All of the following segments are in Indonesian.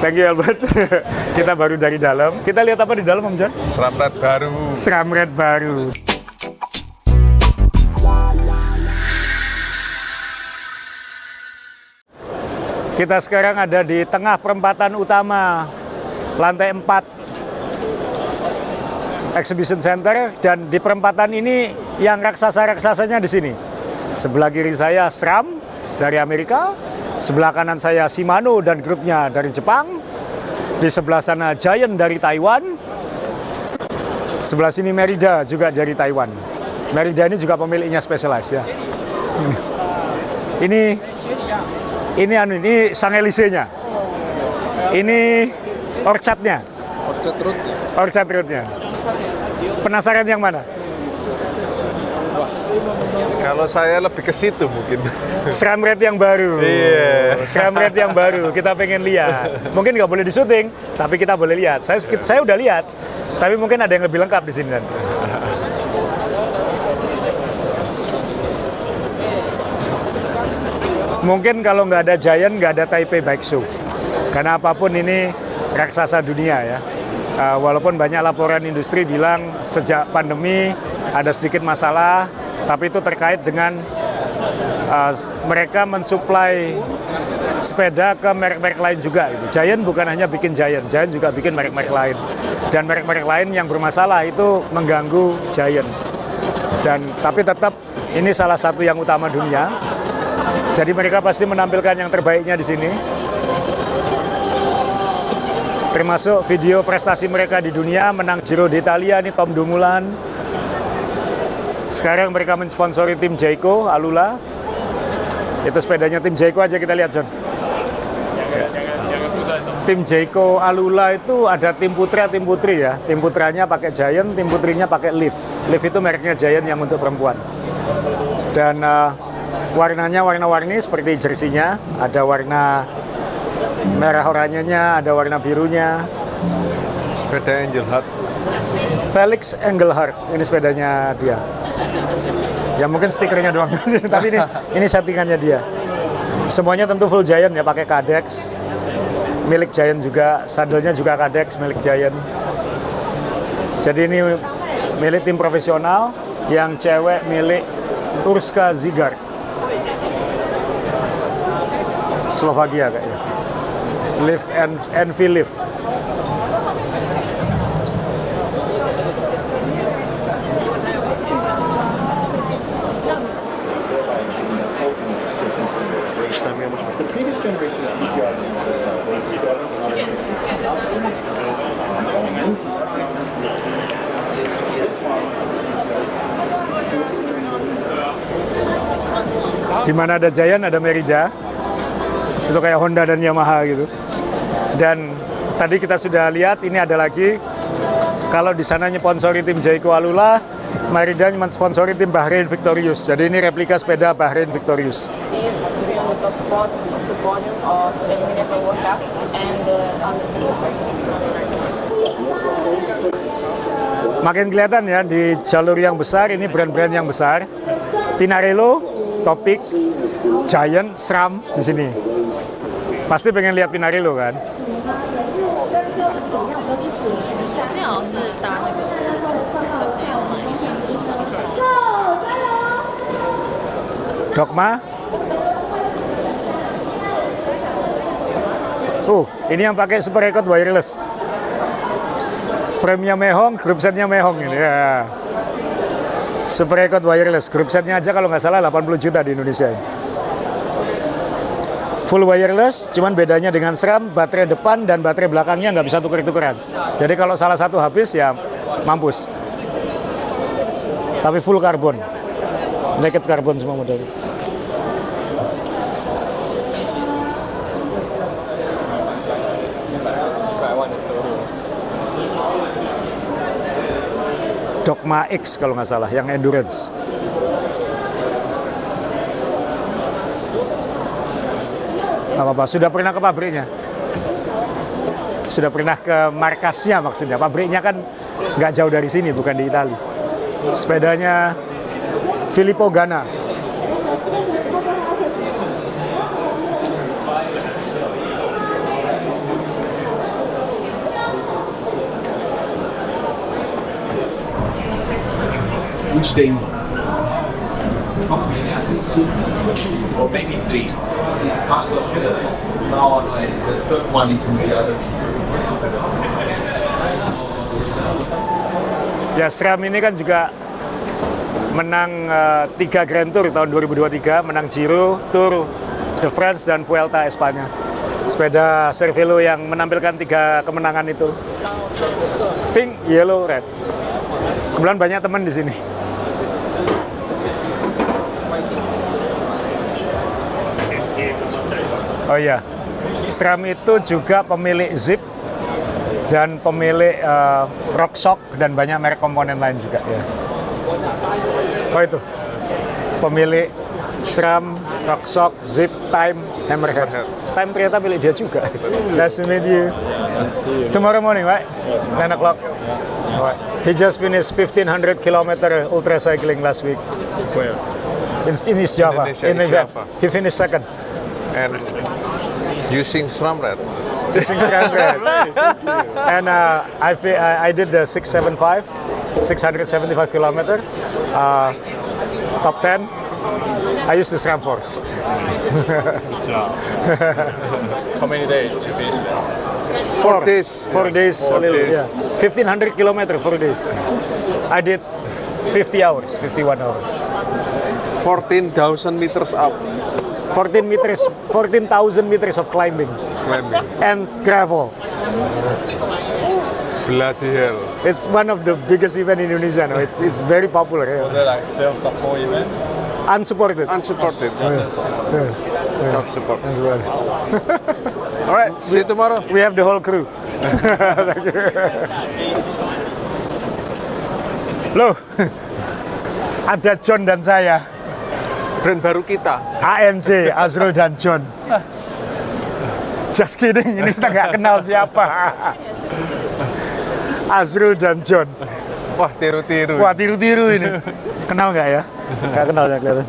Thank you Albert. Kita baru dari dalam. Kita lihat apa di dalam Om John? Seramret baru. Seramret baru. Kita sekarang ada di tengah perempatan utama, lantai 4 Exhibition Center, dan di perempatan ini yang raksasa-raksasanya di sini. Sebelah kiri saya SRAM dari Amerika, sebelah kanan saya Shimano dan grupnya dari Jepang, di sebelah sana Giant dari Taiwan, sebelah sini Merida juga dari Taiwan. Merida ini juga pemiliknya Specialized ya. Ini Sangelisenya. Ini Orchardnya. Orchard Roadnya. Penasaran yang mana? Kalau saya lebih ke situ mungkin. Seramret yang baru. Iya. Seramret yang baru. Kita pengen lihat. Mungkin nggak boleh di syuting, tapi kita boleh lihat. Saya udah lihat, tapi mungkin ada yang lebih lengkap di sini kan. Mungkin kalau nggak ada Giant, nggak ada Taipei Bike Show. Karena apapun ini raksasa dunia ya. Walaupun banyak laporan industri bilang sejak pandemi ada sedikit masalah, tapi itu terkait dengan mereka mensuplai sepeda ke merek-merek lain juga. Gitu. Giant bukan hanya bikin Giant juga bikin merek-merek lain. Dan merek-merek lain yang bermasalah itu mengganggu Giant. Tapi tetap ini salah satu yang utama dunia. Jadi mereka pasti menampilkan yang terbaiknya di sini. Termasuk video prestasi mereka di dunia, menang Giro d'Italia, ini Tom Dumoulin. Sekarang mereka mensponsori tim Jayco, Alula. Itu sepedanya tim Jayco aja kita lihat, John. Tim Jayco Alula itu ada tim putra, tim putri ya. Tim putranya pakai Giant, tim putrinya pakai Liv. Liv itu mereknya Giant yang untuk perempuan. Dan warnanya warna-warni seperti jersinya, ada warna merah oranyenya, ada warna birunya. Sepeda Engelhard. Felix Engelhard, ini sepedanya dia. Ya mungkin stikernya doang, tapi ini settingannya dia. Semuanya tentu full Giant ya, pakai Cadex, milik Giant juga, sadelnya juga Cadex, milik Giant. Jadi ini milik tim profesional, yang cewek milik Urska Zigar. Slovakia kayaknya. Liv and Liv. Di mana ada Giant, ada Merida. Itu kayak Honda dan Yamaha gitu. Dan tadi kita sudah lihat ini ada lagi, kalau di sana nyponsori tim Jayco Alula, Merida mensponsori tim Bahrain Victorious. Jadi ini replika sepeda Bahrain Victorious. Makin kelihatan ya di jalur yang besar, ini brand-brand yang besar. Pinarello, Topic, Giant, SRAM di sini. Pasti pengen lihat Pinarello kan? Dogma. Ini yang pakai Super Record wireless. Frame-nya Mehong, group set-nya Mehong ini ya. Super Record wireless, group set-nya aja kalau nggak salah 80 juta di Indonesia ini. Full wireless, cuman bedanya dengan SRAM, baterai depan dan baterai belakangnya nggak bisa tuker-tukeran. Jadi kalau salah satu habis ya mampus. Tapi full karbon, naked karbon semua modelnya. Dogma X kalau nggak salah, yang endurance. Nggak apa-apa, sudah pernah ke pabriknya? Sudah pernah ke markasnya maksudnya. Pabriknya kan nggak jauh dari sini, bukan di Italia. Sepedanya Filippo Ganna. 16. Or maybe 3. No, the third one is in the other. Ya, SRAM ini kan juga menang 3 Grand Tour tahun 2023, menang Giro, Tour de France, dan Vuelta Espanya. Sepeda Cervelo yang menampilkan 3 kemenangan itu. Pink, yellow, red. Kebetulan banyak teman di sini. Oh iya, SRAM itu juga pemilik Zip dan pemilik RockShox dan banyak merek komponen lain juga ya. Oh itu, pemilik SRAM, RockShox, Zip, Time, Hammerhead. Time ternyata milik dia juga. Nice to meet you. Tomorrow morning, right? 9 o'clock. Alright. He just finished 1500 kilometer ultra cycling last week. Where? In East Java. Indonesia, In East event. Java. He finished second. And using SRAM Red. Using SRAM Red. And I did the 675 kilometer, top 10. I used the SRAM Force. Good job. How many days you finished it? 4 days. 4 days. Four a little, days. Yeah. 1500 kilometer, 4 days. I did 50 hours, 51 hours. 14,000 meters up 14,000 meters of climbing climbing. and gravel. Bloody hell. It's one of the biggest event in Indonesia now. It's very popular. Was Yeah. it like still support event? Unsupported. Unsupported. Yeah. Self-support. As well. Alright, see you tomorrow. We have the whole crew. Loh, ada John dan saya. Brand baru kita. ANC, Azrul dan John. Just kidding, ini kita nggak kenal siapa. Azrul dan John. Wah, tiru-tiru. Wah, tiru-tiru ini. Kenal nggak ya? Nggak kenal ya kelihatan.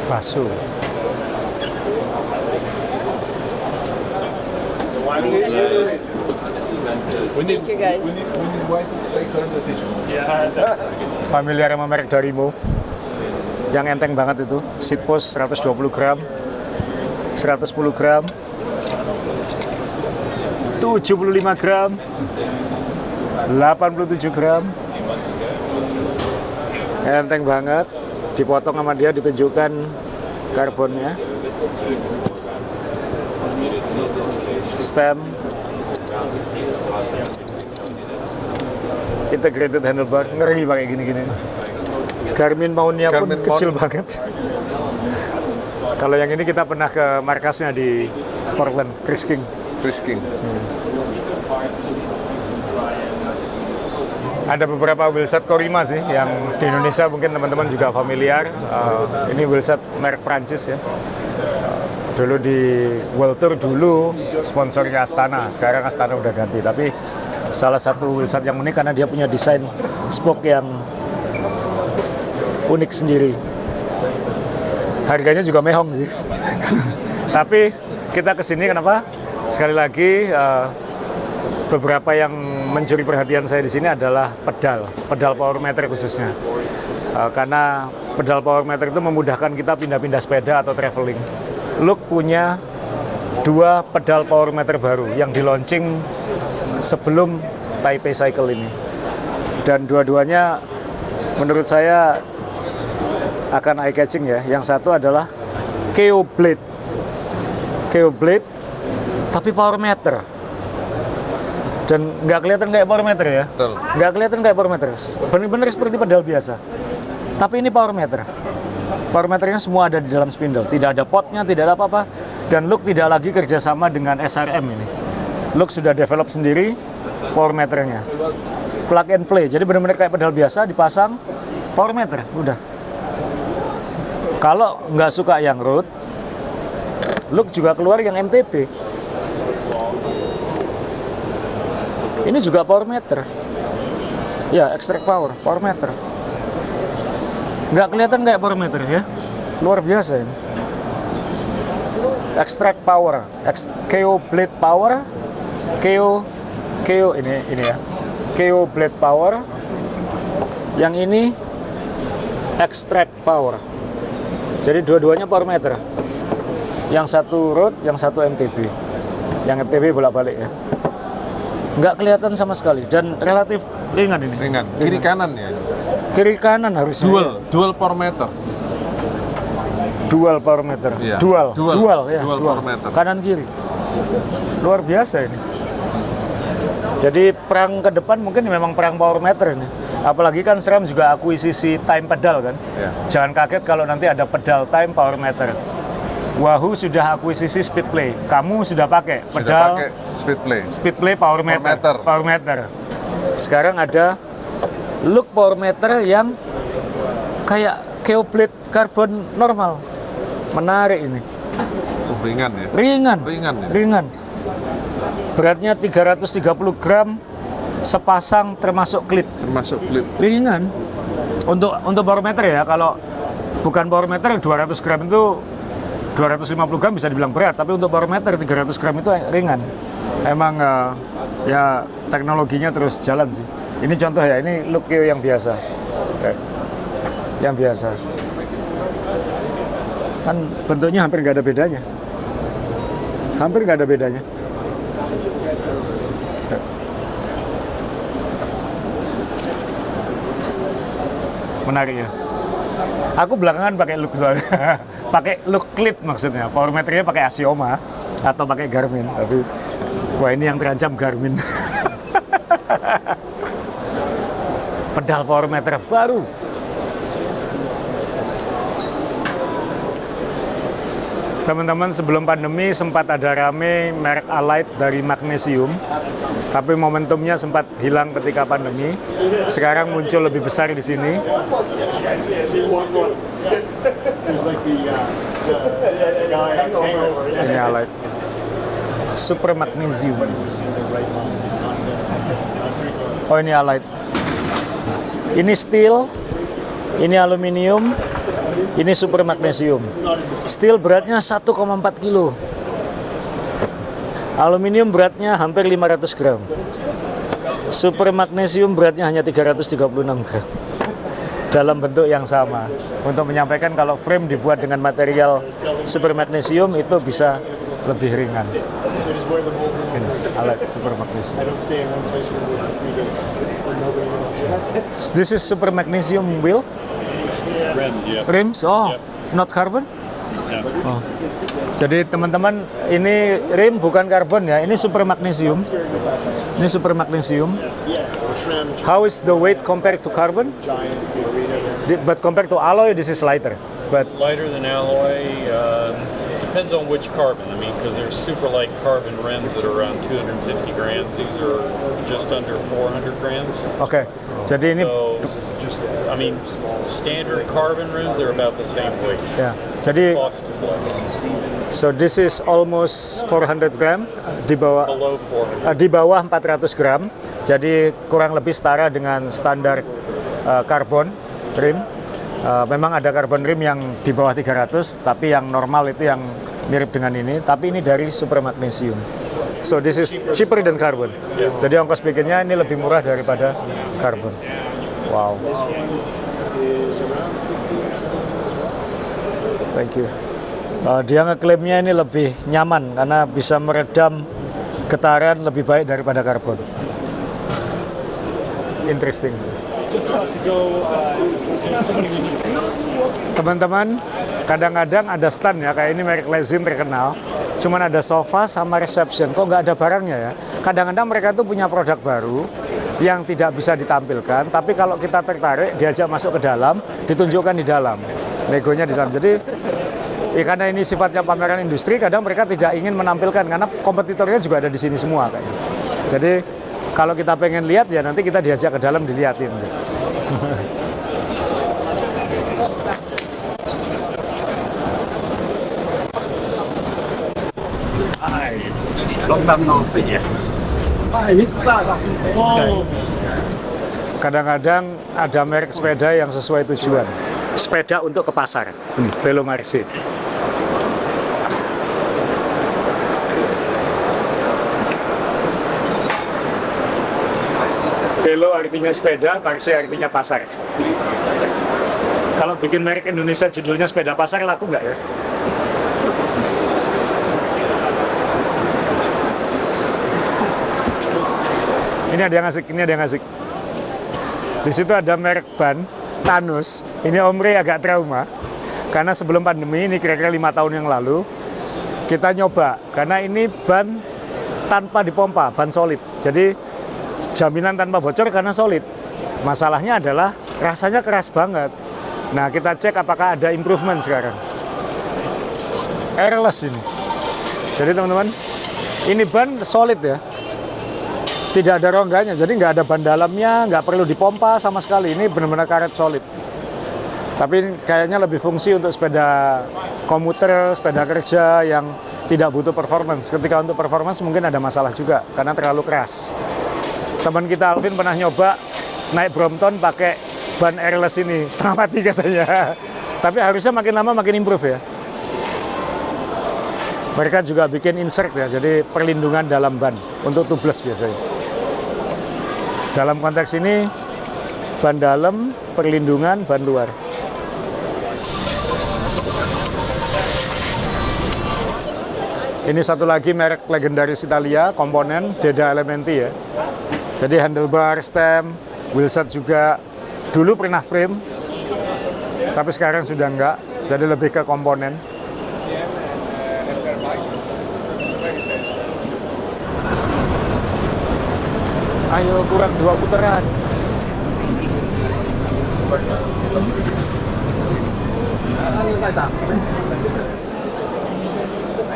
Bakso. Thank you guys. Familiar sama merek Darimo. Yang enteng banget itu. Seat post 120 gram. 110 gram. 75 gram. 87 gram. Enteng banget. Dipotong sama dia, ditunjukkan karbonnya. Stem. Integrated handlebar, ngeri pakai gini-gini. Garmin mountnya pun Garmin kecil mount. banget. Kalau yang ini kita pernah ke markasnya di Portland, Chris King. Chris King. Ada beberapa wheelset Corima sih yang di Indonesia mungkin teman-teman juga familiar. Ini wheelset merek Prancis ya. Dulu di World Tour dulu sponsornya Astana, sekarang Astana udah ganti. Tapi salah satu wheelset yang unik karena dia punya desain spoke yang unik sendiri. Harganya juga mehong sih. Tapi kita kesini kenapa? Sekali lagi beberapa yang mencuri perhatian saya di sini adalah pedal power meter khususnya. Karena pedal power meter itu memudahkan kita pindah-pindah sepeda atau traveling. Look punya 2 pedal power meter baru yang di launching sebelum Taipei Cycle ini. Dan dua-duanya menurut saya akan eye catching ya. Yang satu adalah KO Blade tapi power meter. Dan nggak kelihatan kayak power meter ya. Betul. Nggak kelihatan kayak power meter. Benar-benar seperti pedal biasa. Tapi ini power meter. Power meternya semua ada di dalam spindle. Tidak ada potnya, tidak ada apa-apa. Dan Look tidak lagi kerjasama dengan SRM ini. Look sudah develop sendiri power meternya. Plug and play. Jadi benar-benar kayak pedal biasa, dipasang power meter. Udah. Kalau nggak suka yang road, Look juga keluar yang MTB. Ini juga power meter. Ya, extract power meter. Nggak kelihatan kayak power meter ya. Luar biasa ini. Extract power, KO blade power, KO ini ya. KO blade power. Yang ini extract power. Jadi dua-duanya power meter. Yang satu road, yang satu MTB. Yang MTB bolak-balik ya. Nggak kelihatan sama sekali dan relatif ringan ini. Ringan. Kiri kanan ya. Kiri kanan harusnya. Dual power meter. Dual power meter. Iya. Dual ya. Dual power meter. Kanan kiri. Luar biasa ini. Jadi perang ke depan mungkin memang perang power meter ini. Apalagi kan SRAM juga akuisisi time pedal kan. Iya. Jangan kaget kalau nanti ada pedal time power meter. Wahoo sudah akuisisi Speedplay. Kamu sudah pakai pedal pakai Speedplay power meter. Sekarang ada look power meter yang kayak KO blade carbon normal. Menarik ini. Ringan ya. Ringan. Ya? Ringan. Beratnya 330 gram sepasang termasuk klit. Ringan. Untuk power meter ya, kalau bukan power meter 200 gram itu 250 gram bisa dibilang berat, tapi untuk power meter 300 gram itu ringan. Emang ya teknologinya terus jalan sih. Ini contoh ya, ini look KO yang biasa. Yang biasa. Kan bentuknya hampir nggak ada bedanya. Hampir nggak ada bedanya. Menarik ya. Aku belakangan pakai look soalnya. Pakai look clip maksudnya. Power meternya pakai Axioma atau pakai Garmin. Tapi wah ini yang terancam Garmin. Pedal power meter baru. Teman-teman, sebelum pandemi sempat ada rame merek Alight dari magnesium, tapi momentumnya sempat hilang ketika pandemi. Sekarang muncul lebih besar di sini. Ini Alight Super Magnesium. Oh, ini Alight. Ini steel, ini aluminium. Ini super magnesium. Steel beratnya 1,4 kilo. Aluminium beratnya hampir 500 gram. Super magnesium beratnya hanya 336 gram. Dalam bentuk yang sama. Untuk menyampaikan kalau frame dibuat dengan material super magnesium itu bisa lebih ringan. Ini alat super magnesium. This is super magnesium wheel. Rims, not carbon? Oh. Jadi teman-teman, ini rim bukan karbon ya, ini super magnesium. Ini super magnesium. How is the weight compared to carbon? But compared to alloy, this is lighter. But lighter than alloy. Depends on which carbon. I mean, because there's super light carbon rims that are around 250 grams. These are just under 400 grams. Okay. Jadi ini, I mean, standard carbon rims are about the same weight. ya. Jadi, Cost is less. so this is almost 400 gram di bawah. Below 400. Di bawah 400 gram. Jadi kurang lebih setara dengan standar karbon rim. Memang ada carbon rim yang di bawah 300, tapi yang normal itu yang mirip dengan ini, tapi ini dari super magnesium. So this is cheaper than carbon. Jadi ongkos bikinnya ini lebih murah daripada karbon. Wow. Thank you. Dia ngeklaimnya ini lebih nyaman karena bisa meredam getaran lebih baik daripada karbon. Interesting. Teman-teman, kadang-kadang ada stand ya, kayak ini merek Lezin terkenal, cuman ada sofa sama reception, kok nggak ada barangnya ya. Kadang-kadang mereka tuh punya produk baru yang tidak bisa ditampilkan, tapi kalau kita tertarik, diajak masuk ke dalam, ditunjukkan di dalam, legonya di dalam. Jadi karena ini sifatnya pameran industri, kadang mereka tidak ingin menampilkan, karena kompetitornya juga ada di sini semua kayaknya. Jadi kalau kita pengen lihat ya nanti kita diajak ke dalam dilihatin. Kadang-kadang ada merek sepeda yang sesuai tujuan. Sepeda untuk ke pasar. Ini, Velomarché. Velo artinya sepeda, Marché artinya pasar. Kalau bikin merek Indonesia judulnya sepeda pasar, laku nggak ya? Ini ada yang asik, ini ada yang asik. Di situ ada merek ban, Thanos. Ini Om Rey agak trauma, karena sebelum pandemi, ini kira-kira 5 tahun yang lalu, kita nyoba, karena ini ban tanpa dipompa, ban solid. Jadi, jaminan tanpa bocor karena solid. Masalahnya adalah rasanya keras banget. Nah, kita cek apakah ada improvement sekarang. Airless ini. Jadi teman-teman, ini ban solid ya. Tidak ada rongganya, jadi nggak ada ban dalamnya, nggak perlu dipompa sama sekali. Ini benar-benar karet solid. Tapi kayaknya lebih fungsi untuk sepeda komuter, sepeda kerja yang tidak butuh performance. Ketika untuk performance mungkin ada masalah juga, karena terlalu keras. Teman kita Alvin pernah nyoba naik Brompton pakai ban airless ini, setengah mati katanya. Tapi harusnya makin lama makin improve ya. Mereka juga bikin insert ya, jadi perlindungan dalam ban untuk tubeless biasanya. Dalam konteks ini, ban dalam, perlindungan, ban luar. Ini satu lagi merek legendaris Italia, komponen Deda Elementi ya. Jadi handlebar, stem, wheelset juga. Dulu pernah frame, tapi sekarang sudah enggak. Jadi lebih ke komponen. Ayo kurang 2 putaran.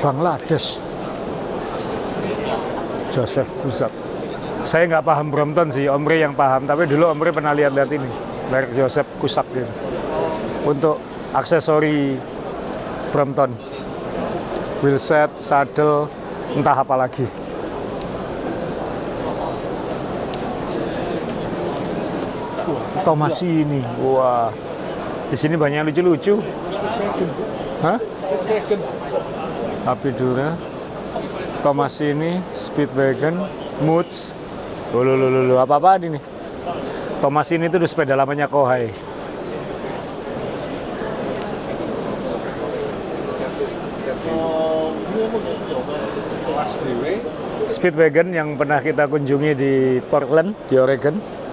Bangladesh. Joseph Kuzat. Saya nggak paham Brompton sih, Om Rey yang paham. Tapi dulu Om Rey pernah lihat-lihat ini, merek Joseph Kuzat gitu. Untuk aksesori Brompton. Wheelset, saddle, entah apa lagi. Tomasini, wah, di sini banyak yang lucu-lucu. Hah? Apidura, Tomasini, Speedwagon, Moods. Lulu, apa-apaan ini? Tomasini itu sepeda lamanya Kohai. Speedwagon yang pernah kita kunjungi di Portland, di Oregon.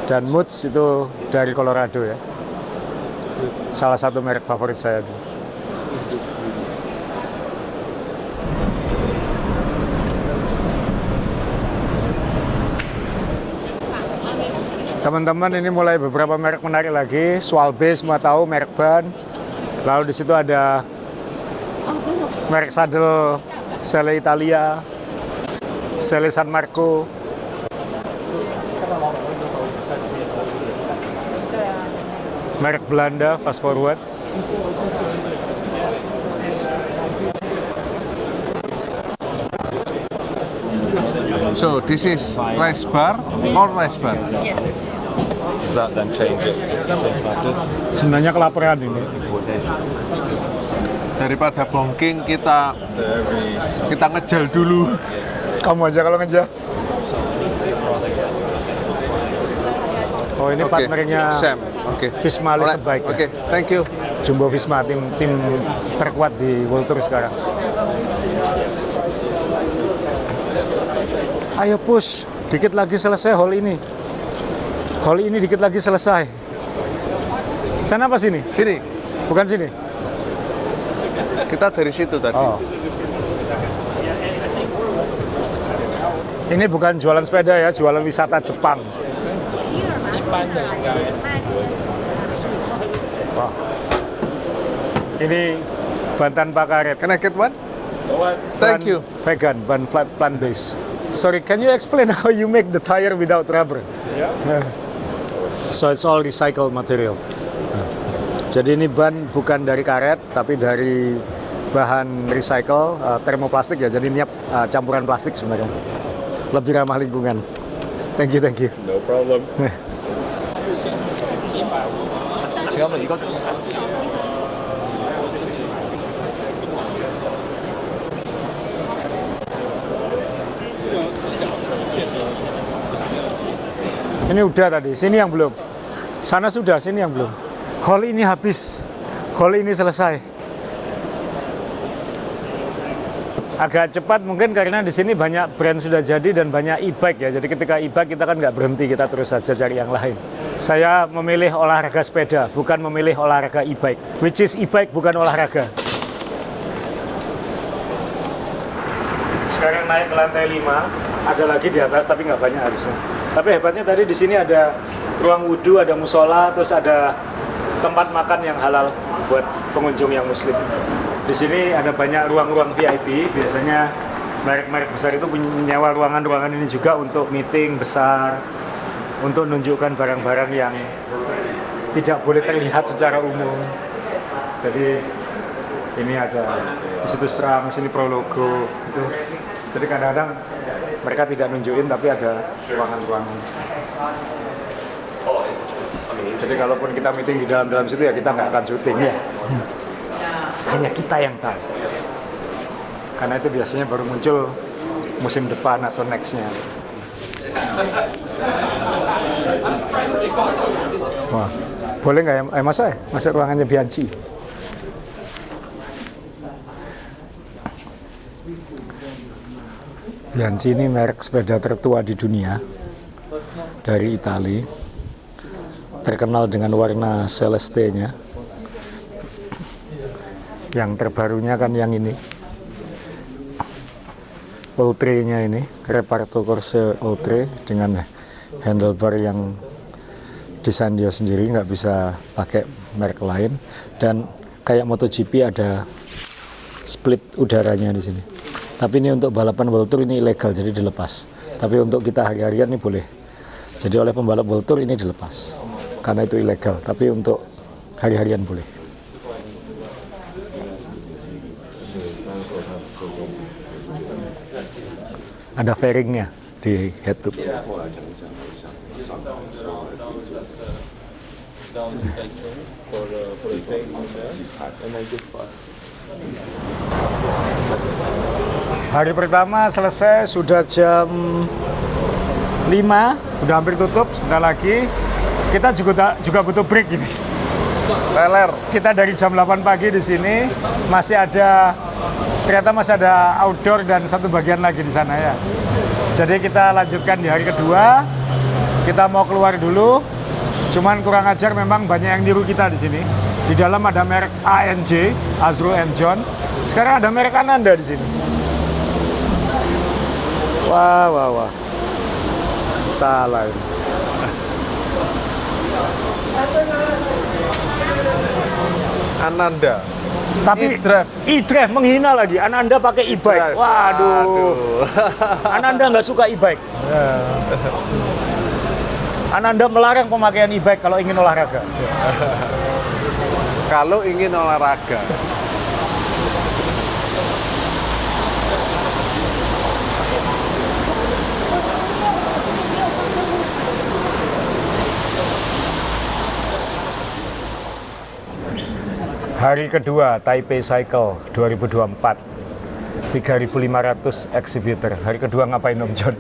Dan Moods itu dari Colorado ya. Salah satu merek favorit saya. Teman-teman, ini mulai beberapa merek menarik lagi. Schwalbe semua tahu, merek ban. Lalu di situ ada merek saddle Selle Italia, Selle San Marco. Merek Belanda, Fast Forward. So this is rice bar or rice bar? Yes. Does that then change matters? Sebenarnya kelaparan ini. Daripada bongking kita ngejal dulu. Kamu aja kalau ngejar. Oh, ini partnernya Sam. Oke. Visma Leasebike. Oke, thank you. Jumbo Visma, tim terkuat di World Tour sekarang. Ayo push, dikit lagi selesai hole ini. Hole ini dikit lagi selesai. Sana apa sini? Sini. Bukan sini. Kita dari situ tadi. Oh. Ini bukan jualan sepeda ya, jualan wisata Jepang. Wah. Ini ban tanpa karet. Can I get one? Thank you. Vegan, ban plant based. Sorry, can you explain how you make the tire without rubber? Yeah. So it's all recycled material. Jadi ini ban bukan dari karet, tapi dari bahan recycle, termoplastik ya, jadi ini campuran plastik sebenarnya. Lebih ramah lingkungan. Thank you. No problem. Ini udah tadi, sini yang belum. Sana sudah, sini yang belum. Hall ini habis, hall ini selesai. Agak cepat mungkin karena di sini banyak brand sudah jadi dan banyak e-bike ya. Jadi ketika e-bike kita kan nggak berhenti, kita terus saja cari yang lain. Saya memilih olahraga sepeda, bukan memilih olahraga e-bike. Which is e-bike bukan olahraga. Sekarang naik ke lantai 5, ada lagi di atas tapi nggak banyak harusnya. Tapi hebatnya tadi di sini ada ruang wudhu, ada musola, terus ada tempat makan yang halal buat pengunjung yang muslim. Di sini ada banyak ruang-ruang VIP, biasanya merek-merek besar itu menyewa ruangan-ruangan ini juga untuk meeting besar, untuk menunjukkan barang-barang yang tidak boleh terlihat secara umum. Jadi ini ada di situ SRAM, di sini Prologo gitu. Jadi kadang-kadang mereka tidak nunjukin tapi ada ruangan-ruangan. Jadi kalaupun kita meeting di dalam situ ya kita nggak akan syuting ya. Hanya kita yang tahu. Karena itu biasanya baru muncul musim depan atau next-nya. Wah, boleh nggak ya masuk ruangannya Bianchi? Bianchi ini merek sepeda tertua di dunia, dari Italia, terkenal dengan warna celeste-nya. Yang terbarunya kan yang ini, Oltre-nya ini, Reparto Corse Oltre dengan handlebar yang desain dia sendiri, nggak bisa pakai merek lain. Dan kayak MotoGP ada split udaranya di sini. Tapi ini untuk balapan World Tour ini ilegal, jadi dilepas. Tapi untuk kita hari-harian ini boleh. Jadi oleh pembalap World Tour ini dilepas, karena itu ilegal. Tapi untuk hari-harian boleh. Ada fairingnya di headtube. Hari pertama selesai, sudah jam 5, udah hampir tutup, sebentar lagi. Kita juga butuh break ini. Teler. Kita dari jam 8 pagi di sini, ternyata masih ada outdoor dan satu bagian lagi di sana ya. Jadi kita lanjutkan di hari kedua, kita mau keluar dulu, cuman kurang ajar memang banyak yang niru kita di sini. Di dalam ada merek ANJ, Azrul and John. Sekarang ada merek Ananda di sini. Wah. Salah ini. Ananda. Tapi e-drive menghina lagi. Ananda pakai e-bike. Waduh. Ananda nggak suka e-bike. Ananda melarang pemakaian e-bike kalau ingin olahraga. Kalau ingin olahraga. Hari kedua Taipei Cycle 2024, 3.500 exhibitor. Hari kedua ngapain Om John?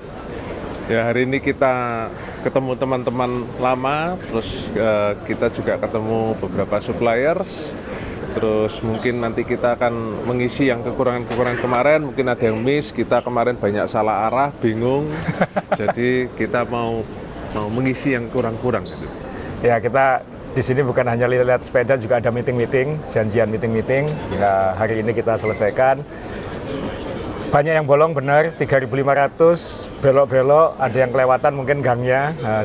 Ya, hari ini kita ketemu teman-teman lama, terus kita juga ketemu beberapa suppliers. Terus mungkin nanti kita akan mengisi yang kekurangan-kekurangan kemarin, mungkin ada yang miss, kita kemarin banyak salah arah, bingung. Jadi kita mau mengisi yang kurang-kurang gitu. Ya, kita di sini bukan hanya lihat sepeda, juga ada meeting-meeting, janjian meeting-meeting. Ya, hari ini kita selesaikan. Banyak yang bolong benar, 3.500, belok-belok, ada yang kelewatan mungkin gangnya. Nah,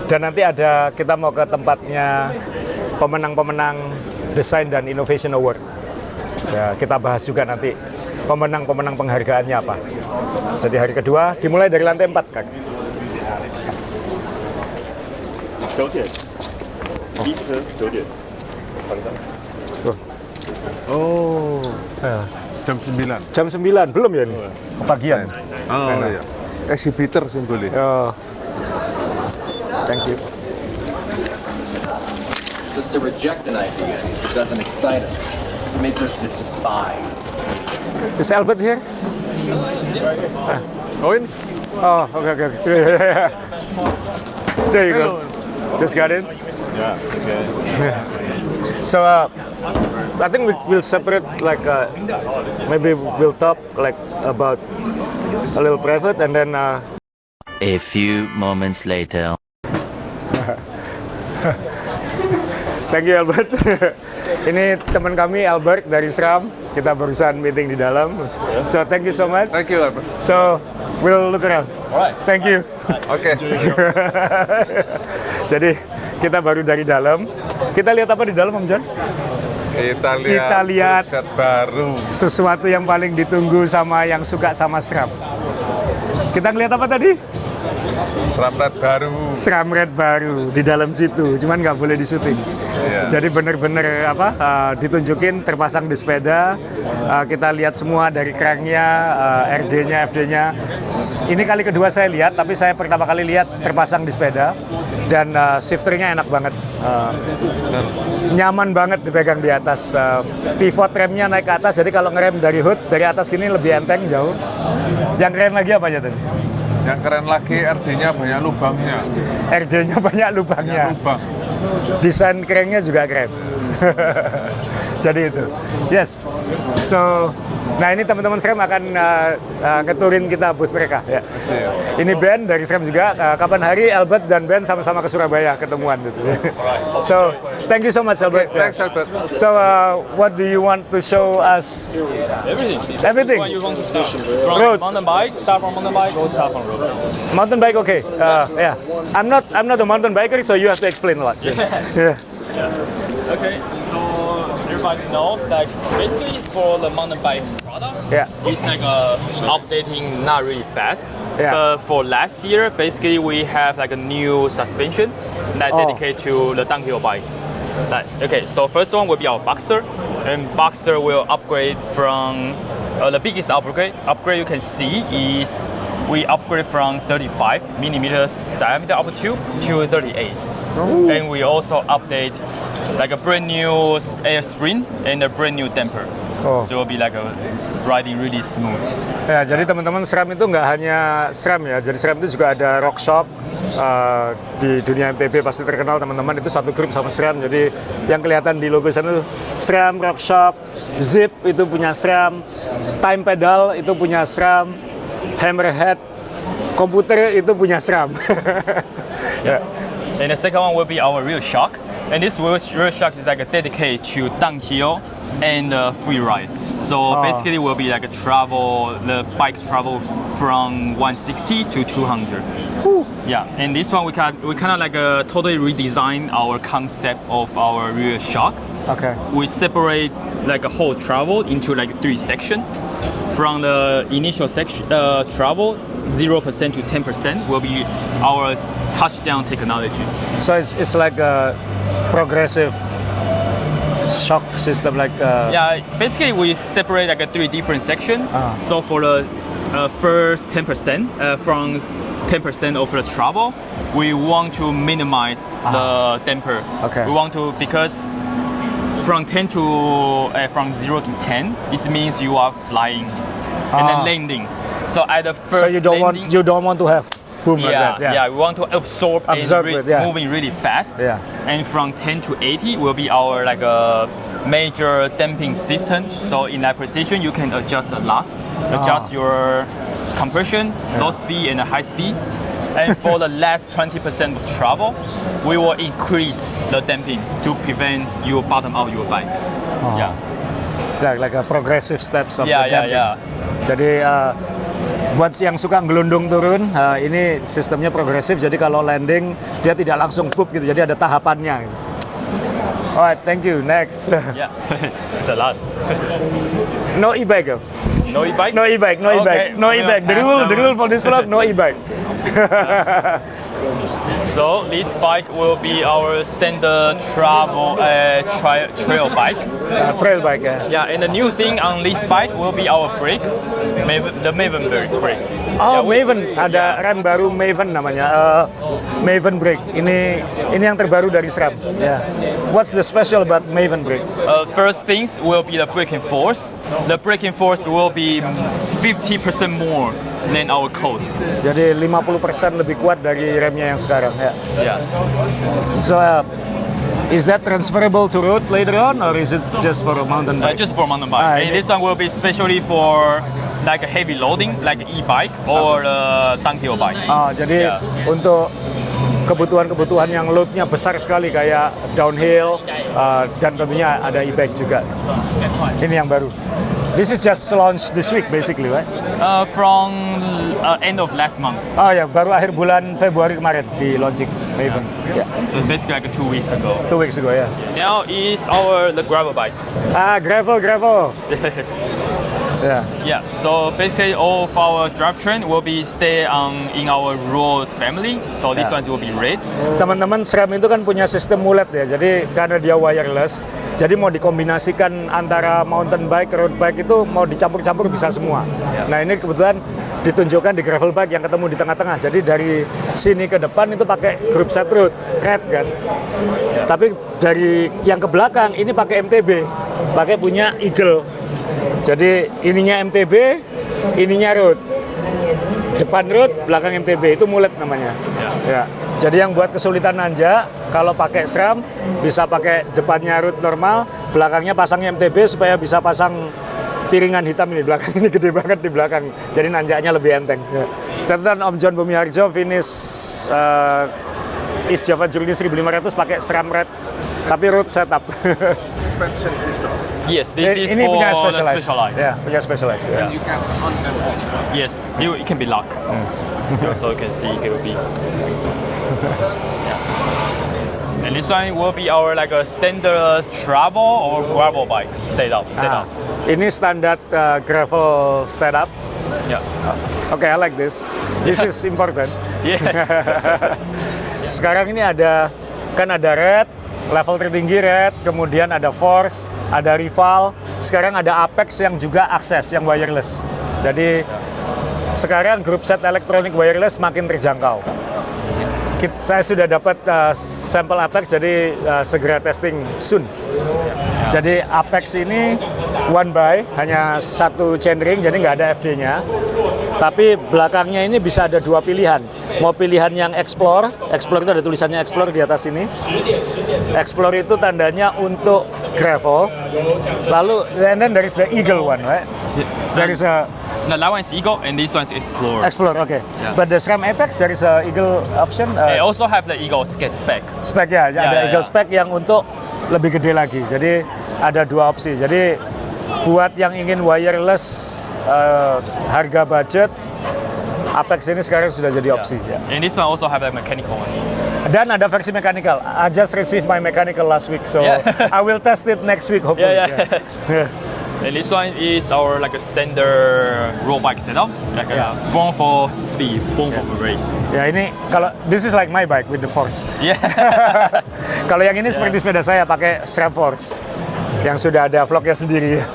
dan nanti kita mau ke tempatnya pemenang-pemenang Design dan Innovation Award. Ya, kita bahas juga nanti pemenang-pemenang penghargaannya apa. Jadi hari kedua dimulai dari lantai 4, Kak. Oh, Ya. jam 9. Jam 9 belum ya nih? Kepagian. Oh iya. Exhibitor simbolnya. Oh. Thank you. Just to reject an idea, it doesn't excite us. It makes us despise. Is Albert here? Oh ini? Oh, okay. There you go. Just got in. Yeah. Okay. So I think we'll separate like maybe we'll talk like about a little private and then A few moments later. thank you Albert. Ini teman kami Albert dari SRAM. Kita barusan meeting di dalam. So thank you so much. Thank you, Albert. So we'll look around. Alright. Thank you. Oke. Jadi kita baru dari dalam. Kita lihat apa di dalam Om John? Kita lihat set baru. Sesuatu yang paling ditunggu sama yang suka sama SRAM. Kita ngeliat apa tadi? Seramret baru. SRAM Red baru di dalam situ, cuman nggak boleh di-syuting. Iya. Jadi bener-bener ditunjukin terpasang di sepeda. Kita lihat semua dari cranknya, RD-nya, FD-nya. Ini kali kedua saya lihat, tapi saya pertama kali lihat terpasang di sepeda. Dan shifternya enak banget, nyaman banget dipegang di atas. Pivot remnya naik ke atas, jadi kalau ngerem dari hood, dari atas gini lebih enteng jauh. Yang keren lagi apa aja tadi? Yang keren lagi RD-nya banyak lubangnya. RD-nya banyak lubangnya. Lubang. Desain cranknya juga keren. Jadi itu. Yes. So, nah ini teman-teman SRAM akan ngeturin kita booth mereka. Ya. Ini Ben dari SRAM juga. Kapan hari Albert dan Ben sama-sama ke Surabaya ketemuan gitu. So, thank you so much Albert. Thanks, Albert. So, what do you want to show us? Everything. What you want to start? From Road. mountain bike, start from mountain bike, or start from road? Mountain bike, okay. Yeah. I'm not a mountain biker, so you have to explain a lot. Yeah. Okay, so everybody knows that basically for the mountain bike product, Yeah. it's like updating not really fast. Yeah. But for last year, basically we have like a new suspension that Oh. dedicated to the downhill bike. Okay, so first one will be our Boxer, and Boxer will upgrade from the biggest upgrade you can see is we upgrade from 35 millimeters diameter upper tube to 38, and we also update like a brand new air spring and a brand new damper. Oh. So it will be like a riding really smooth. Ya, jadi teman-teman SRAM itu nggak hanya SRAM ya, jadi SRAM itu juga ada Rock Shop. Di dunia MTB pasti terkenal teman-teman, itu satu grup sama SRAM. Jadi yang kelihatan di logo sana itu SRAM, Rock Shop, Zip itu punya SRAM, Time Pedal itu punya SRAM, Hammerhead komputer itu punya SRAM. Ya. And the second one will be our real shock. And this real shock is like a dedicated to downhill and free ride. So basically will be like the bike travels from 160 to 200. Yeah, and this one we kind of like totally redesign our concept of our rear shock. Oke. We separate like a whole travel into like 3 sections. From the initial section travel, 0% to 10% will be our touchdown technology. So it's like a progressive shock system, like Yeah, basically we separate like a 3 different sections. So for the first 10%, from 10% of the travel, we want to minimize the damper. Okay. We want to, because from 10 to from 0 to 10, it means you are flying and then landing. So at the first so you don't landing, want to have boom like that. yeah, we want to absorb and it, yeah. moving really fast. Yeah. And from 10 to 80 will be our like a major damping system. So in that position, you can adjust a lot, adjust your compression, low speed and high speed. And for the last 20% of travel, we will increase the damping to prevent you bottom out your bike. Yeah. Like a progressive steps of the Yeah. damping. Jadi buat yang suka gelundung turun, ini sistemnya progresif. Jadi kalau landing dia tidak langsung boop gitu. Jadi ada tahapannya. Gitu. Alright, thank you. Next. Yeah. It's a lot. No e-bike. No e-bike? No e-bike. No Okay. e-bike. No e-bike. The rule for this vlog, no e-bike. So this bike will be our standard travel trail bike. Trail bike ya. Yeah, and the new thing on this bike will be our brake, the Maven brake. Oh, Maven, ada rem baru Maven namanya, Maven brake. Ini yang terbaru dari SRAM. Yeah. What's the special about Maven brake? First things will be the braking force. The braking force will be 50% more than our code. Jadi 50% lebih kuat dari remnya yang sekarang ya. Yeah. So is that transferable to road later on, or is it just for a mountain bike? Just for mountain bike. And this one will be especially for like a heavy loading, like e-bike or downhill bike. Jadi untuk kebutuhan-kebutuhan yang loadnya besar sekali kayak downhill dan tentunya ada e-bike juga. Ini yang baru. This is just launched this week basically, right? From end of last month. Oh ya, baru akhir bulan Februari kemarin di launching Maven. Yeah. So basically like 2 weeks ago. 2 weeks ago ya. Now is the gravel bike. Gravel. Yeah. Yeah. So basically all of our drivetrain will be stay in our road family. So this ones will be red. Teman-teman, SRAM itu kan punya sistem mulet ya. Jadi karena dia wireless, jadi mau dikombinasikan antara mountain bike, road bike itu mau dicampur-campur bisa semua. Nah ini kebetulan ditunjukkan di gravel bike yang ketemu di tengah-tengah. Jadi dari sini ke depan itu pakai group set road, red kan. Tapi dari yang ke belakang ini pakai MTB, pakai punya Eagle. Jadi ininya MTB, ininya road. Depan road, belakang MTB, itu mulet namanya. Ya. Jadi yang buat kesulitan nanjak, kalau pakai SRAM bisa pakai depannya road normal, belakangnya pasang MTB supaya bisa pasang piringan hitam ini. Belakang ini gede banget di belakang, jadi nanjaknya lebih enteng. Ya. Catatan Om John Bumiharjo finish East Java Journey 1500 pakai SRAM red, tapi road setup. Suspension system. Yes, this is ini for punya the specialized. specialized. Ya, punya specialized. Ya. You can unlock. Yes, it can be lock. So you can see it will be. Yeah. And this one will be our like a standard travel or gravel bike setup. Ini standar gravel setup. Yeah. Okay, I like this. This is important. Yeah. Sekarang ini ada red, level tertinggi red, kemudian ada force, ada rival, sekarang ada apex yang juga akses yang wireless. Jadi sekarang grup set elektronik wireless makin terjangkau. Saya sudah dapat sampel apex, jadi segera testing soon. Jadi apex ini one by, hanya satu chainring, jadi nggak ada FD-nya. Tapi belakangnya ini bisa ada dua pilihan. Mau pilihan yang Explore itu ada tulisannya Explore di atas ini. Explore itu tandanya untuk gravel. Lalu, and then there is the Eagle one, right? There is a... No, that one is Eagle and this one is Explorer. Explore, okay. Yeah. But the SRAM Apex, there is a Eagle option. They also have the Eagle spec. Spec ya, ada Eagle spec yang untuk lebih gede lagi. Jadi ada dua opsi. Jadi buat yang ingin wireless harga budget, Apex ini sekarang sudah jadi opsi. Ya. And this one also have a mechanical one. Dan ada versi mechanical. I just received my mechanical last week, so I will test it next week hopefully. Yeah. And this one is our like a standard road bike setup, like born for speed, born for race. Ya ini kalau this is like my bike with the Force. Yeah. Kalau yang ini seperti sepeda saya pakai SRAM Force yang sudah ada vlognya sendiri.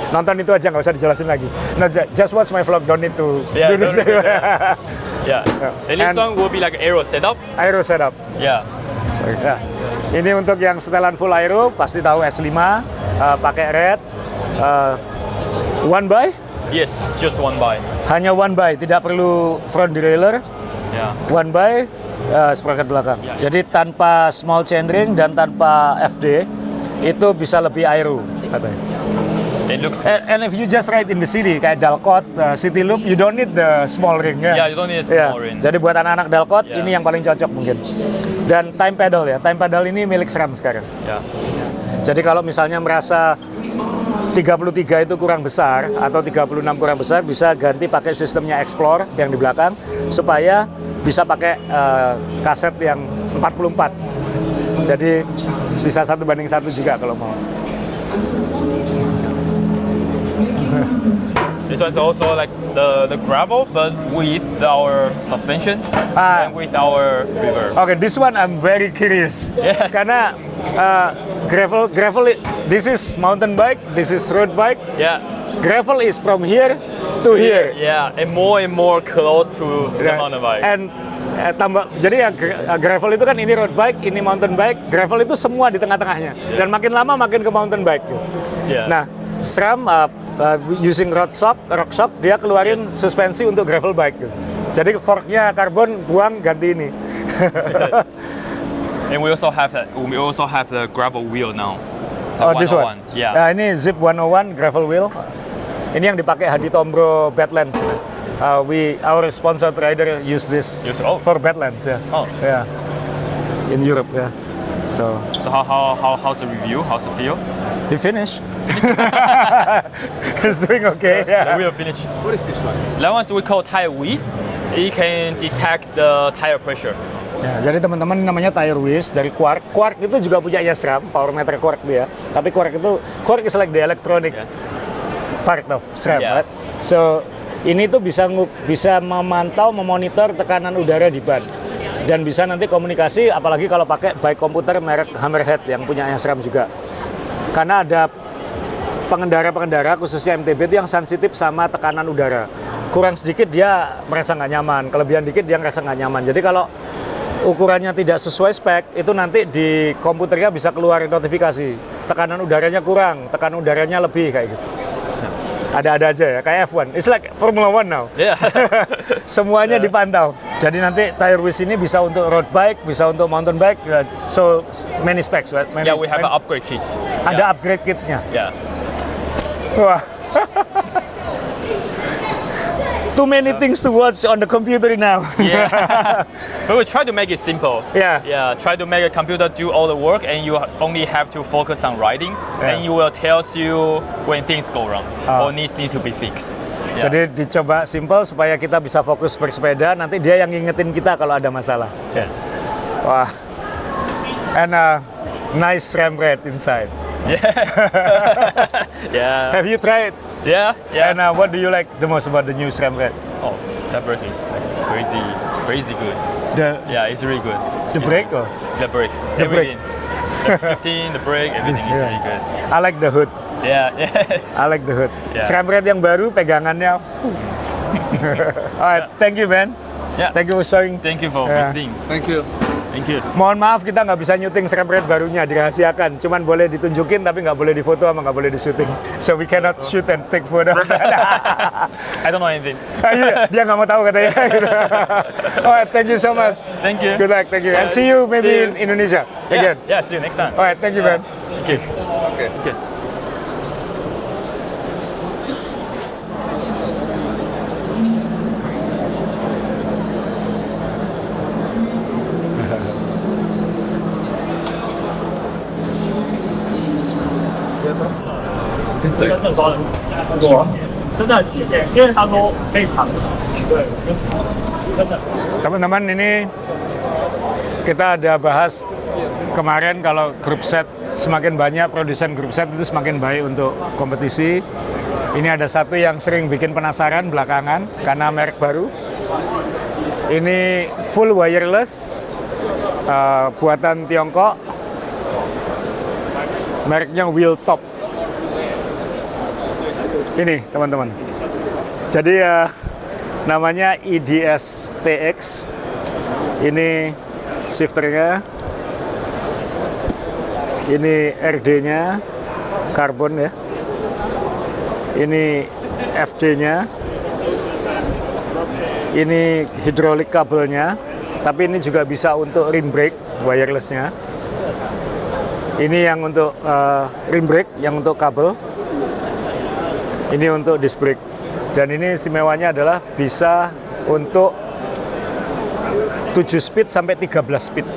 Nonton itu aja, nggak usah dijelasin lagi. No, just watch my vlog, don't need to do this. Yeah. And this one will be like aero setup. Aero setup. Yeah. Sorry. Ya. Ini untuk yang setelan full aero, pasti tahu S5, pakai red. One by? Yes, just one by. Hanya one by, tidak perlu front derailleur. Yeah. One by, sprocket belakang. Jadi tanpa small chainring dan tanpa FD, itu bisa lebih aero katanya. It looks. And if you just ride in the city, kayak Dalcott, City Loop, you don't need the small ring. Yeah, you don't need a small ring. Jadi buat anak-anak Dalcott, ini yang paling cocok mungkin. Dan time pedal ya, time pedal ini milik SRAM sekarang. Yeah. Jadi kalau misalnya merasa 33 itu kurang besar atau 36 kurang besar, bisa ganti pakai sistemnya Explore yang di belakang supaya bisa pakai kaset yang 44. Jadi bisa 1:1 juga kalau mau. This one's also like the gravel, but with our suspension and with our reverb. Okay, this one I'm very curious. Yeah. Karena gravel, this is mountain bike, this is road bike. Yeah. Gravel is from here to here. Yeah, and more close to the mountain bike. And jadi ya gravel itu kan ini road bike, ini mountain bike. Gravel itu semua di tengah-tengahnya. Dan makin lama makin ke mountain bike. Yeah. Nah, SRAM using rock shock, dia keluarin suspensi untuk gravel bike. Jadi forknya karbon, buang ganti ini. And we also have the gravel wheel now. Oh, this one. Yeah. Nah, ini Zip 101 gravel wheel. Ini yang dipakai Hadi Tombro Badlands. Our sponsored rider use this for Badlands. Yeah. Oh. Yeah. In Europe, yeah. So how's the review? How's the feel? he finished. He's doing okay. The Yeah. wheel finish. What is this one? That one we call tire width. It can detect the tire pressure. Ya, jadi teman-teman namanya tire width dari Quarq. Quarq itu juga punya SRAM, power meter Quarq dia. Tapi Quarq is like the electronic part of SRAM, Yeah. right? So ini tuh bisa memantau, memonitor tekanan udara di ban dan bisa nanti komunikasi, apalagi kalau pakai bike komputer merek Hammerhead yang punya SRAM juga. Karena ada pengendara-pengendara khususnya MTB itu yang sensitif sama tekanan udara. Kurang sedikit dia merasa nggak nyaman, kelebihan dikit dia ngerasa nggak nyaman. Jadi kalau ukurannya tidak sesuai spek, itu nanti di komputernya bisa keluar notifikasi. Tekanan udaranya kurang, tekanan udaranya lebih kayak gitu. Ada-ada aja ya, kayak F1. It's like Formula One now. Yeah. Semuanya dipantau. Jadi nanti tire width ini bisa untuk road bike, bisa untuk mountain bike. So many specs, right? Yeah, we have an upgrade kit. Ada upgrade kitnya. Yeah. Wah. Too many things to watch on the computer now. Yeah. But we try to make it simple. Yeah. Yeah. Try to make a computer do all the work, and you only have to focus on riding, and you will tells you when things go wrong or need to be fixed. Yeah. Jadi dicoba simple supaya kita bisa fokus bersepeda. Nanti dia yang ngingetin kita kalau ada masalah. Yeah. Wah. And nice RAM rate inside. Yeah. Have you tried? Yeah. Yeah. And what do you like the most about the new SRAM Red? Oh, that brake is like crazy good. Yeah, it's really good. The brake or? The brake. The Everything. The shifting, the brake, everything is really good. I like the hood. Yeah. I like the hood. Yeah. SRAM Red yang baru pegangannya. Alright, thank you Ben. Yeah. Thank you for showing. Thank you for Yeah. visiting. Thank you. Thank you. Mohon maaf kita nggak bisa nyuting SRAM Red barunya, dirahasiakan. Cuman boleh ditunjukin tapi nggak boleh difoto sama nggak boleh disuting. So we cannot shoot and take photo. I don't know anything. Dia nggak mau tahu katanya. Alright, thank you so much. Thank you. Good luck, thank you. And see you maybe See you. in Indonesia Yeah. again. Yeah. See you next time. Alright, thank you Ben. Okay. Okay. Okay. Teman-teman, ini kita ada bahas kemarin kalau grup set semakin banyak, produsen grup set itu semakin baik untuk kompetisi. Ini ada satu yang sering bikin penasaran belakangan karena merek baru. Ini full wireless, buatan Tiongkok, mereknya Wheeltop. Ini teman-teman. Jadi namanya IDS TX. Ini shifternya. Ini RD-nya, karbon ya. Ini FD-nya. Ini hidrolik kabelnya. Tapi ini juga bisa untuk rim brake, wireless-nya. Ini yang untuk rim brake, yang untuk kabel. Ini untuk disc brake. Dan ini istimewanya adalah bisa untuk 7 speed sampai 13 speed.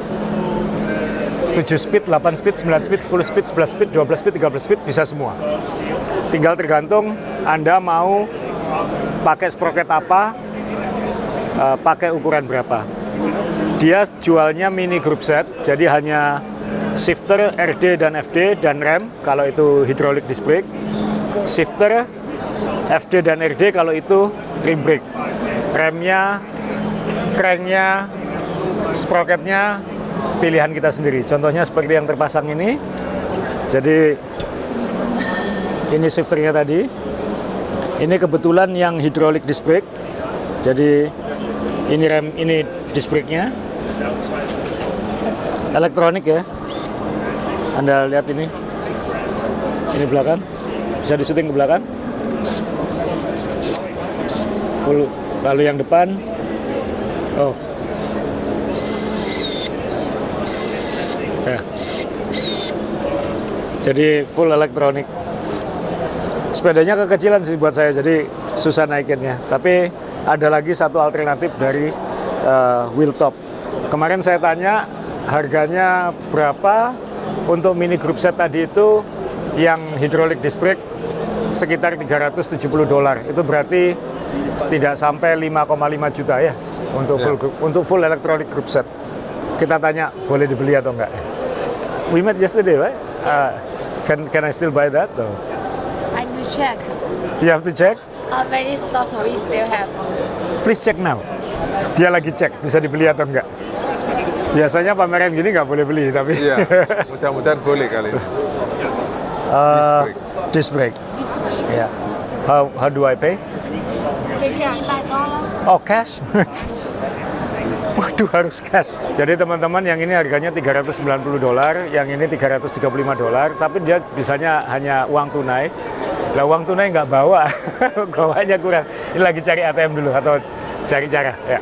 7 speed, 8 speed, 9 speed, 10 speed, 11 speed, 12 speed, 13 speed, bisa semua. Tinggal tergantung Anda mau pakai sprocket apa, pakai ukuran berapa. Dia jualnya mini group set, jadi hanya shifter, RD dan FD dan rem kalau itu hydraulic disc brake. shifter, FD dan RD kalau itu rim brake. Remnya, cranknya, sprocketnya pilihan kita sendiri. Contohnya seperti yang terpasang ini. Jadi ini shifternya tadi. Ini kebetulan yang hydraulic disc brake. Jadi ini rem, ini disc brake-nya. Elektronik ya. Anda lihat ini. Ini belakang. Bisa disuting ke belakang. Full. Lalu yang depan. Oh. Ya. Jadi full elektronik. Sepedanya kekecilan sih buat saya, jadi susah naikinnya. Tapi ada lagi satu alternatif dari wheel top. Kemarin saya tanya harganya berapa untuk mini group set tadi itu yang hydraulic disc brake sekitar $370. Itu berarti tidak sampai 5,5 juta ya untuk full electronic group set. Kita tanya boleh dibeli atau enggak. We met yesterday, right? Can I still buy that? No. I need to check. You have to check. How many stock we still have? Please check now. Dia lagi cek bisa dibeli atau enggak. Biasanya pameran gini nggak boleh beli, tapi Iya, mudah-mudahan boleh kali ini. disc brake. Ya. How do I pay? Oh, cash. Waduh, harus cash. Jadi teman-teman, yang ini harganya $390, yang ini $335, tapi dia bisanya hanya uang tunai. Lah uang tunai nggak bawa, bawanya kurang. Ini lagi cari ATM dulu atau cari cara. Ya.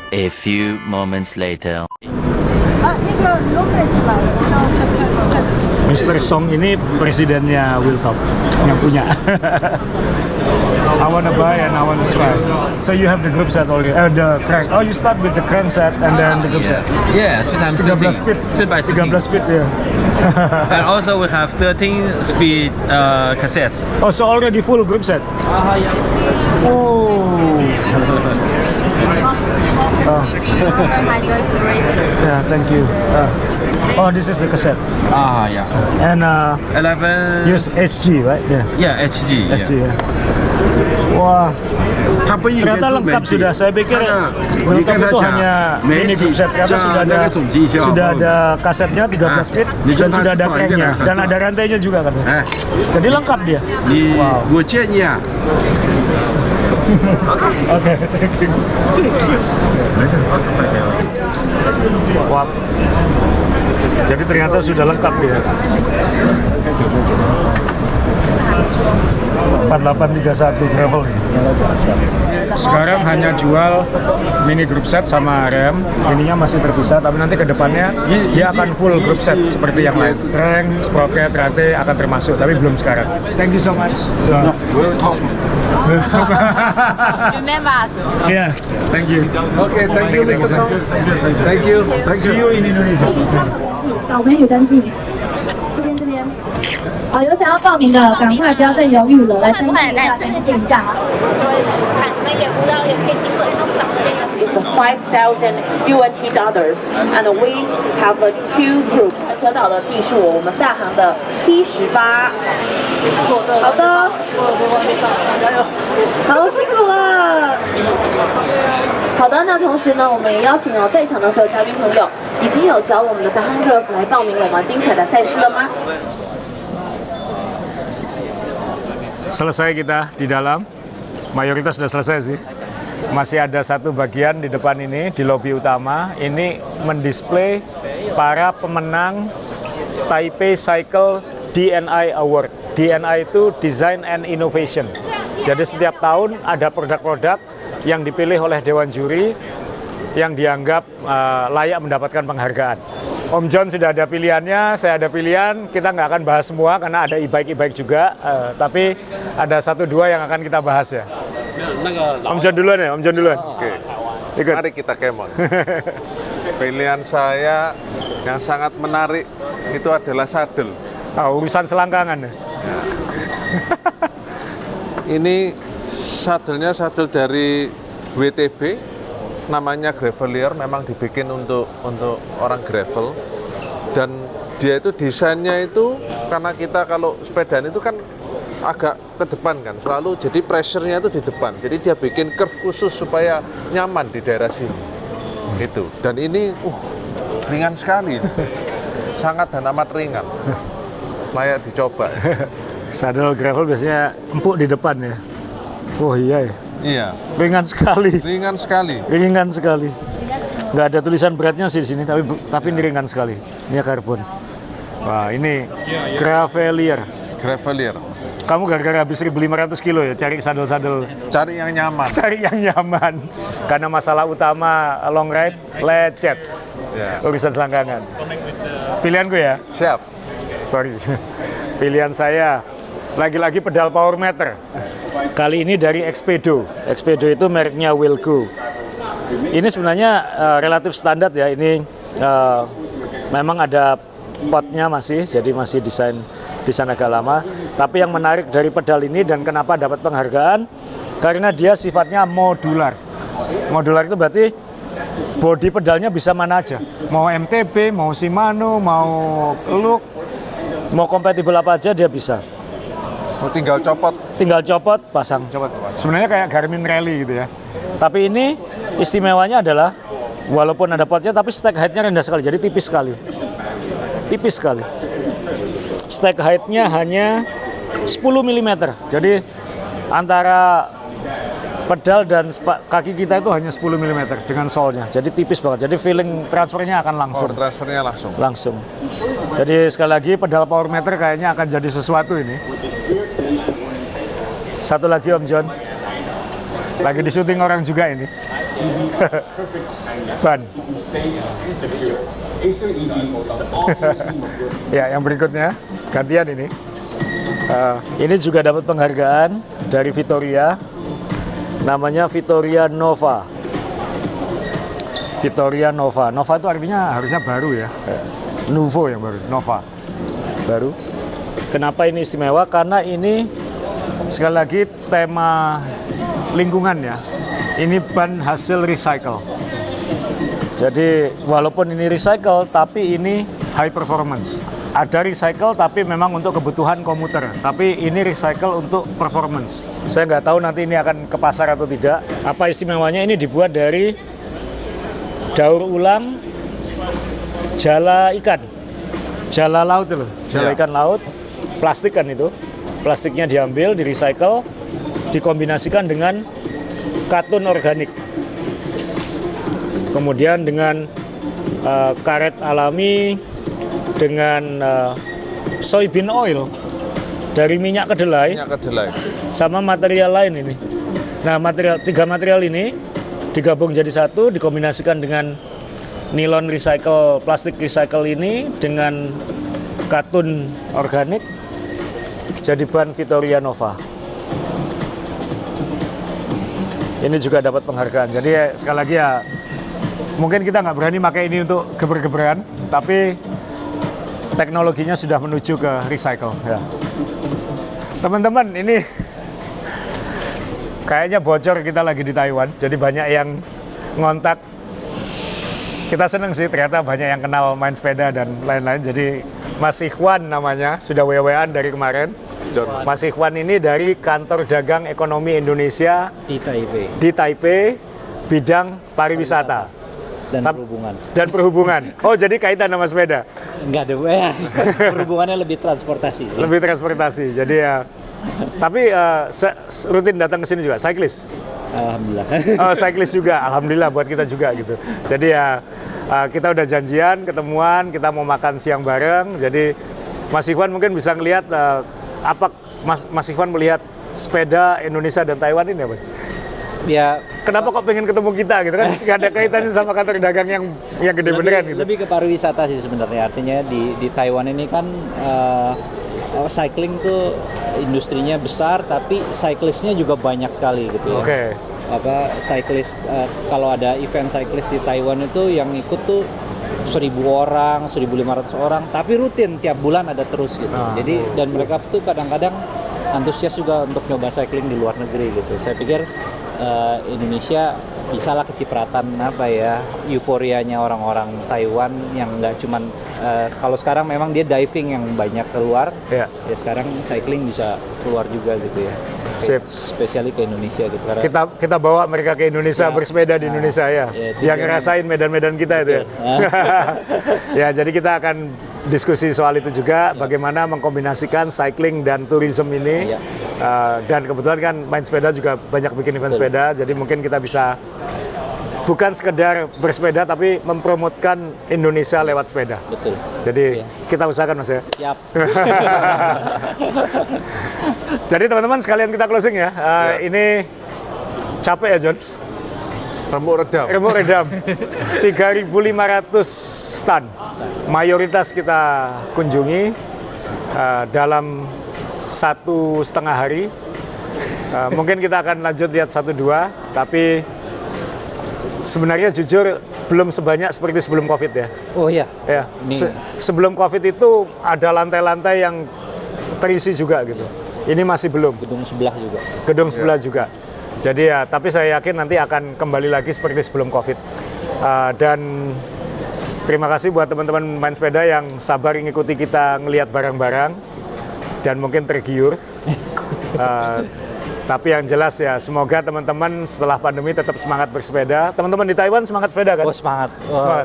A few moments later. Mr. Song ini presidennya Wheeltop yang punya. I wanna buy and I wanna try. So you have the group set already? The crank. Oh, you start with the crank set and then the group set. Yeah, 13 speed. 13 speed, yeah. And also we have 13 speed cassettes. Oh, so already full group set. Yeah. Oh. Yeah, thank you. Oh, this is the cassette. Yeah. And 11. use HG, right? Yeah. Yeah, HG. HG, Yeah. ya. Wah, ternyata lengkap sudah. Saya pikir Wheeltop itu hanya mini group set, karena sudah ada kasetnya 13 speed dan sudah ada cranknya dan ada rantainya juga kan. Jadi lengkap dia. Wow. Oke, thank you. Wah. Jadi ternyata sudah lengkap dia. 4831 gravel. Sekarang hanya jual mini group set sama rem. Ininya masih terpisah, tapi nanti ke depannya dia akan full group set seperti yang lain. Crank, sprocket, rantai akan termasuk, tapi belum sekarang. Thank you so much. Remember us. Yeah, thank you. Oke, thank you Mr. Song. Thank you. See you in Indonesia. 我们有登记，这边。好，有想要报名的，赶快不要再犹豫了，来登记一下，登记一下。看你们也无聊，也可以经过去扫那个。 It's $5,000 and we have two groups. 车道的技术，我们大行的 T18。好的，好辛苦了。好的，那同时呢，我们也邀请在场的所有嘉宾朋友，已经有找我们的Tahan Girls来报名我们精彩的赛事了吗？ Selesai kita di dalam, mayoritas sudah selesai sih. Masih ada satu bagian di depan ini, di lobi utama. Ini mendisplay para pemenang Taipei Cycle DNI Award. DNI itu Design and Innovation. Jadi setiap tahun ada produk-produk yang dipilih oleh Dewan Juri yang dianggap layak mendapatkan penghargaan. Om John sudah ada pilihannya, saya ada pilihan. Kita nggak akan bahas semua karena ada e-bike juga, tapi ada 1-2 yang akan kita bahas ya. Om John duluan ya, Om John duluan. Oke. Ikut. Mari kita kemon. Pilihan saya yang sangat menarik itu adalah saddle. Urusan selangkangan ya. Ini saddle-nya saddle dari WTB namanya Gravelier, memang dibikin untuk orang gravel, dan dia itu desainnya itu karena kita kalau sepedaan itu kan agak ke depan kan selalu, jadi pressure-nya itu di depan, jadi dia bikin curve khusus supaya nyaman di daerah sini itu. Dan ini ringan sekali, sangat dan amat ringan, layak dicoba. Saddle gravel biasanya empuk di depan ya. Oh iya ya. Iya. Ringan sekali. Ringan sekali. Ringan sekali. Nggak ada tulisan beratnya sih di sini, tapi ini ringan sekali. Ini karbon. Wah, ini Gravelier. Gravelier. Kamu gara-gara habis 1.500 kilo ya cari saddle-saddle. Cari yang nyaman. Cari yang nyaman. Karena masalah utama long ride lecet. Yeah. Urusan selangkangan. Pilihanku ya. Siap. Sorry. Pilihan saya lagi-lagi pedal power meter. Kali ini dari Expedo. Expedo itu mereknya Wilco. Ini sebenarnya relatif standar ya. Ini memang ada potnya masih, jadi masih desain agak lama. Tapi yang menarik dari pedal ini dan kenapa dapat penghargaan, karena dia sifatnya modular. Modular itu berarti bodi pedalnya bisa mana aja. Mau MTB, mau Shimano, mau Look, mau kompatibel apa aja dia bisa. Tinggal copot, pasang. Sebenarnya kayak Garmin Rally gitu ya. Tapi ini istimewanya adalah walaupun ada potnya, tapi stack height-nya rendah sekali, jadi tipis sekali. Tipis sekali. Stack height-nya hanya 10 mm. Jadi antara pedal dan kaki kita itu hanya 10 mm dengan sole-nya. Jadi tipis banget. Jadi feeling transfernya akan langsung. Transfernya langsung. Langsung. Jadi sekali lagi pedal power meter kayaknya akan jadi sesuatu ini. Satu lagi Om John. Lagi di syuting orang juga ini. Ban. Ya, yang berikutnya gantian ini. Ini juga dapat penghargaan dari Vittoria. Namanya Vittoria Nova. Vittoria Nova. Nova itu artinya harusnya baru ya. Nuvo yang baru. Nova. Baru. Kenapa ini istimewa? Karena ini sekali lagi tema lingkungan ya. Ini ban hasil recycle. Jadi walaupun ini recycle, tapi ini high performance. Ada recycle tapi memang untuk kebutuhan komuter. Tapi ini recycle untuk performance. Saya nggak tahu nanti ini akan ke pasar atau tidak. Apa istimewanya? Ini dibuat dari daur ulang jala ikan. Jala laut itu loh. Jala ikan laut. Plastik kan itu. Plastiknya diambil, di recycle, dikombinasikan dengan katun organik. Kemudian dengan karet alami, dengan soybean oil dari minyak kedelai, sama material lain ini. Nah, tiga material ini digabung jadi satu, dikombinasikan dengan nilon recycle, plastik recycle ini dengan katun organik, jadi ban Vittoria Nova. Ini juga dapat penghargaan. Jadi sekali lagi ya, mungkin kita nggak berani pakai ini untuk geber-geberan, tapi teknologinya sudah menuju ke recycle. Ya. Teman-teman, ini kayaknya bocor kita lagi di Taiwan, jadi banyak yang ngontak. Kita seneng sih, ternyata banyak yang kenal main sepeda dan lain-lain. Jadi Mas Ikhwan namanya, sudah WA-an dari kemarin. Mas Ikhwan ini dari Kantor Dagang Ekonomi Indonesia di Taipei, bidang pariwisata dan perhubungan. Oh, jadi kaitan sama sepeda? Enggak ada, perhubungannya lebih transportasi. Lebih transportasi. Jadi ya, tapi rutin datang ke sini juga, cyclist. Alhamdulillah. Oh, cyclist juga, alhamdulillah buat kita juga gitu. Jadi ya, kita udah janjian, ketemuan, kita mau makan siang bareng. Jadi Mas Ikhwan mungkin bisa ngelihat apa Mas Ikhwan melihat sepeda Indonesia dan Taiwan ini apa? Ya, kenapa kok pengen ketemu kita gitu kan? Gak ada kaitannya sama kantor dagang yang gede beneran gitu. Lebih ke pariwisata sih sebenarnya. Artinya di Taiwan ini kan cycling tuh industrinya besar, tapi cyclistnya juga banyak sekali gitu ya. Oke. Cyclist kalau ada event cyclist di Taiwan itu yang ikut tuh 1.000 orang, 1.500 orang, tapi rutin tiap bulan ada terus gitu. Jadi dan mereka tuh kadang-kadang antusias juga untuk nyoba cycling di luar negeri gitu. Saya pikir Indonesia bisalah kecipratan euforianya orang-orang Taiwan yang nggak cuman kalau sekarang memang dia diving yang banyak keluar, ya sekarang cycling bisa keluar juga gitu ya. Sip. Spesially ke Indonesia gitu. Karena Kita bawa mereka ke Indonesia, bersepeda di Indonesia ya. Yang ngerasain medan-medan kita itu ya. Ya, jadi kita akan diskusi soal itu juga, bagaimana mengkombinasikan cycling dan tourism ini. Dan kebetulan kan main sepeda juga banyak bikin event sepeda, jadi mungkin kita bisa bukan sekedar bersepeda tapi mempromotkan Indonesia lewat sepeda. Betul. Jadi kita usahakan Mas ya. Siap. Jadi teman-teman sekalian kita closing ya. Ini capek ya John? Remuk redam. 3.500 stand. Mayoritas kita kunjungi dalam 1,5 hari. Mungkin kita akan lanjut lihat 1-2, tapi sebenarnya jujur belum sebanyak seperti sebelum COVID ya. Oh iya. Ya. Sebelum COVID itu ada lantai-lantai yang terisi juga gitu. Ini masih belum. Gedung sebelah juga. Gedung sebelah juga. Jadi ya, tapi saya yakin nanti akan kembali lagi seperti sebelum COVID. Dan terima kasih buat teman-teman main sepeda yang sabar ngikuti kita ngelihat barang-barang dan mungkin tergiur. Tapi yang jelas ya, semoga teman-teman setelah pandemi tetap semangat bersepeda. Teman-teman di Taiwan semangat sepeda kan? Oh semangat.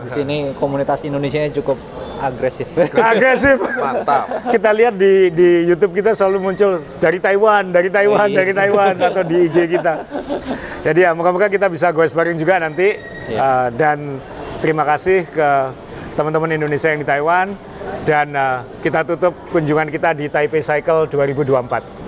Di sini komunitas Indonesia cukup agresif. Agresif. Mantap. Kita lihat di YouTube kita selalu muncul dari Taiwan, atau di IG kita. Jadi ya, moga-moga kita bisa goes bareng juga nanti. Dan terima kasih ke teman-teman Indonesia yang di Taiwan. Dan kita tutup kunjungan kita di Taipei Cycle 2024.